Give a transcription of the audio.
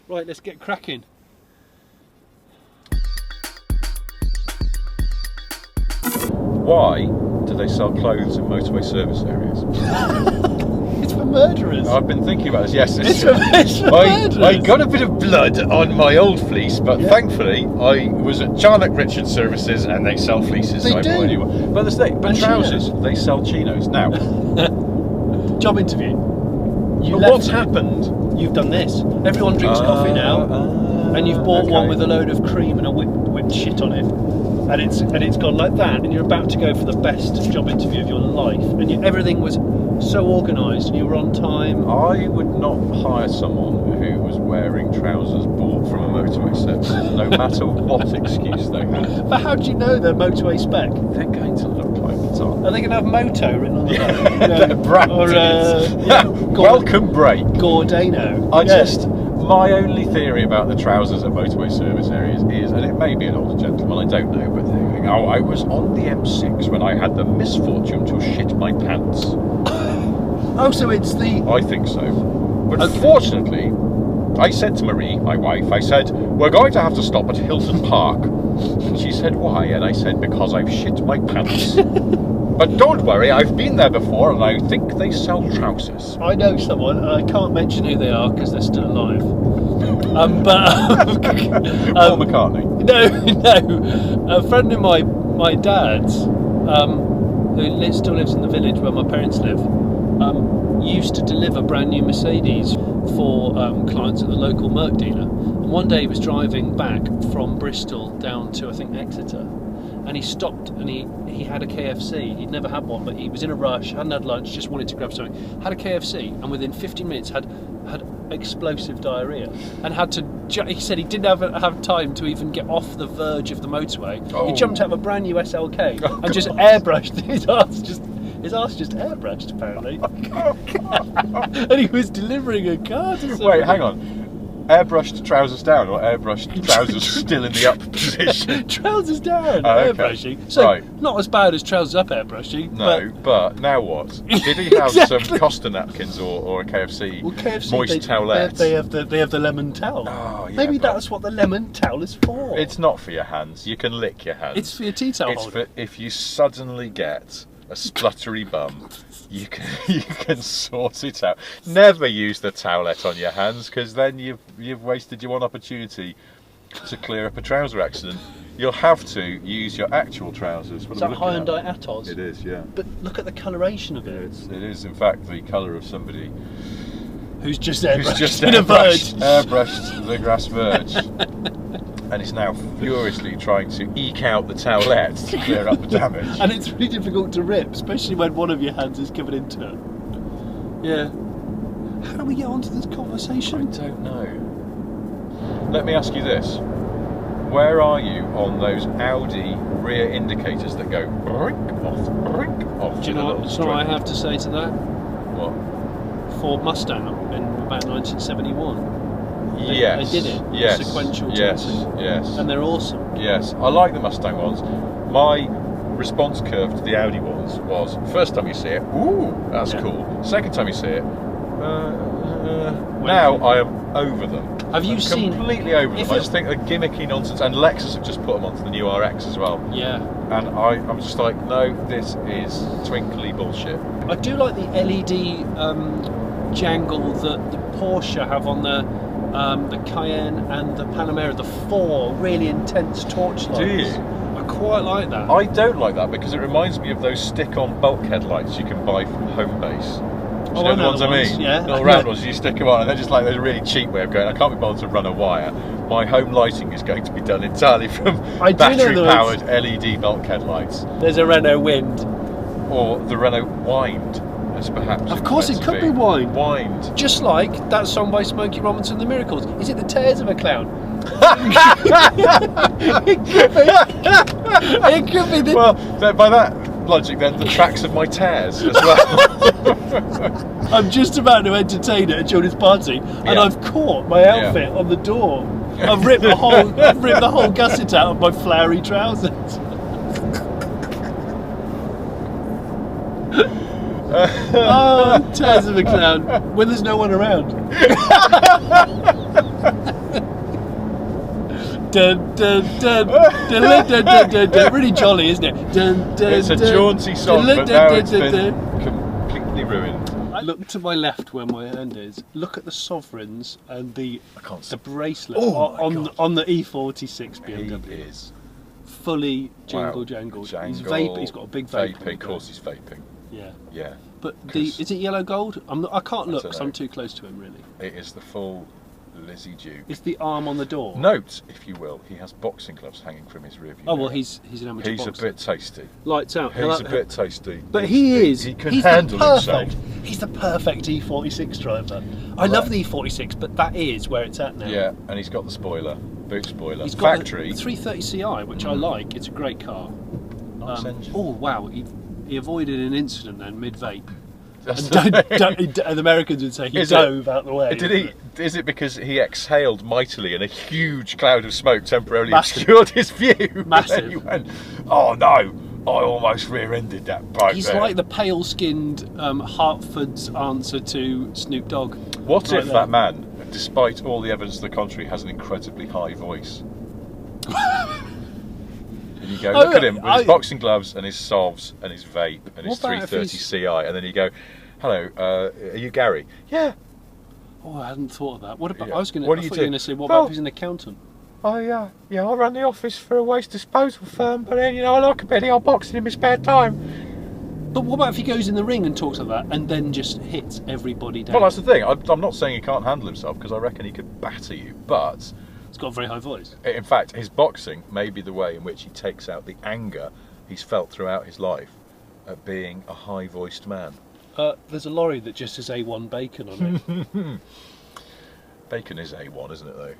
Right, let's get cracking. Why do they sell clothes in motorway service areas? It's for murderers. I've been thinking about this. Yes, It's for murderers. I got a bit of blood on my old fleece, but thankfully I was at Charnock Richards Services and they sell fleeces. They so I do. bought anyone. But And trousers, chinos. they sell chinos now. Job interview. But what's happened? You've done this. Everyone drinks coffee now, and you've bought one with a load of cream and a whipped shit on it, and it's gone like that. And you're about to go for the best job interview of your life, and everything was so organised, and you were on time. I would not hire someone who was wearing trousers bought from a motorway service, no matter what excuse they had. But how do you know they're motorway spec? They're going to look like it's on. Are they going to have Moto written on the back? They're branded. Or Welcome break. Gordano. My only theory about the trousers at motorway service areas is, and it may be an older gentleman, I don't know, but they think, oh, I was on the M6 when I had the misfortune to shit my pants. Oh, so it's the... I think so. But fortunately, I said to Marie, my wife, I said, we're going to have to stop at Hilton Park. And she said, why? And I said, because I've shit my pants. But don't worry, I've been there before and I think they sell trousers. I know someone, I can't mention who they are because they're still alive. Paul McCartney. No. A friend of my dad's, who still lives in the village where my parents live, used to deliver brand new Mercedes for clients at the local Merc dealer. And one day he was driving back from Bristol down to, I think, Exeter, and he stopped and he had a KFC. He'd never had one, but he was in a rush, hadn't had lunch, just wanted to grab something. Had a KFC, and within 15 minutes had explosive diarrhea, and had to. He said he didn't have time to even get off the verge of the motorway. Oh. He jumped out of a brand new SLK and just airbrushed his ass. His ass just airbrushed, apparently. And he was delivering a car to someone. Wait, hang on. Airbrushed trousers down or airbrushed trousers still in the up position? Trousers down, okay. airbrushing. So, right. Not as bad as trousers up airbrushing. No, but now what? Did he have some Costa napkins or a KFC, moist towelette? They have the lemon towel. Oh, yeah, maybe that's what the lemon towel is for. It's not for your hands. You can lick your hands. It's for your tea towel It's holder. for if you suddenly get a spluttery bum, you can sort it out. Never use the towelette on your hands, because then you've wasted your one opportunity to clear up a trouser accident. You'll have to use your actual trousers. Is that Hyundai Atos? It is, yeah. But look at the coloration of it. It is, in fact, the colour of somebody who's just airbrushed in a verge. Airbrushed the grass verge. And is now furiously trying to eke out the towelette to clear up the damage. And it's really difficult to rip, especially when one of your hands is covered in dirt. Yeah. How do we get onto this conversation? I don't know. Let me ask you this. Where are you on those Audi rear indicators that go brink off? Do you know what I have to say to that? What? Ford Mustang in about 1971. Yes. They did it. Yes. Sequential Yes. tilting. Yes. And they're awesome. Yes. I like the Mustang ones. My response curve to the Audi ones was, first time you see it, ooh, that's cool. Second time you see it, now I am over them. Have you seen? Completely over them. I just think they're gimmicky nonsense. And Lexus have just put them onto the new RX as well. Yeah. And I'm just like, no, this is twinkly bullshit. I do like the LED jangle that the Porsche have on the Cayenne and the Panamera, the four really intense torch lights. Do you? I quite like that. I don't like that because it reminds me of those stick-on bulkhead lights you can buy from Homebase. Do you know the ones I mean? Yeah. Little round ones, you stick them on, and they're just like a really cheap way of going, I can't be bothered to run a wire. My home lighting is going to be done entirely from battery-powered LED bulkhead lights. There's a Renault Wind. Or the Renault Wind, as perhaps. Of course it could be Wind. Wind. Just like that song by Smokey Robinson, The Miracles. Is it The Tears of a Clown? It could be. It could be the... Well, by that logic then, the tracks of my tears as well. I'm just about to entertain at a children's party, and I've caught my outfit on the door. I've ripped the whole gusset out of my flowery trousers. Tears of a Clown, when there's no one around. dun, dun, dun, dun, dun, dun, dun, dun, dun. Really jolly, isn't it? Dun, dun, It's a dun, jaunty song, dun, but dun, now dun, it's dun, been dun. completely ruined. Look to my left where my hand is. Look at the sovereigns and the I can't see. bracelet Oh my on God. on the E46 BMW. He is Fully jingle wow. jangled. He's Jangle, vaping. He's got a big vape. vaping. Of course, he's vaping. Yeah. Yeah, But Cause- is it yellow gold? I can't look don't because know. I'm too close to him. Really. it is the full Lizzie Duke. Is the arm on the door? Note, if you will, he has boxing gloves hanging from his rear view. Oh well, mirror. he's an amateur He's a boxer. bit tasty. Lights out. He's a bit tasty. But he is. He can he's handle the perfect. himself. He's the perfect E46 driver. I love the E46, but that is where it's at now. Yeah, and he's got the spoiler, boot spoiler. He's got Factory. a 330 Ci, which I like. It's a great car. Nice engine. Oh wow, he avoided an incident then mid vape. That's And the thing. the Americans would say he Is it? dove out the way. Did he? Is it because he exhaled mightily and a huge cloud of smoke temporarily Massive. obscured his view? Massive. And he went, "Oh no! I almost rear-ended that bloke." He's there." like the pale-skinned Hartford's answer to Snoop Dogg. What right if there. that man, despite all the evidence to the contrary, has an incredibly high voice? And you go, Oh, look at him with his I- boxing gloves and his solves and his vape and his What about if 330 he's- Ci, and then you go, "Hello, are you Gary?" "Yeah." Oh, I hadn't thought of that. What about? Yeah. I was going to. What I do you thought you were do? going to say, what Well- about if he's an accountant? "Oh yeah, I run the office for a waste disposal firm, but then I like a bit of the old boxing in my spare time." But what about if he goes in the ring and talks like that, and then just hits everybody down? Well, that's the thing. I'm not saying he can't handle himself, because I reckon he could batter you, but He's got a very high voice. in fact, his boxing may be the way in which he takes out the anger he's felt throughout his life at being a high-voiced man. There's a lorry that just says A1 bacon on it. Bacon is A1, isn't it, though?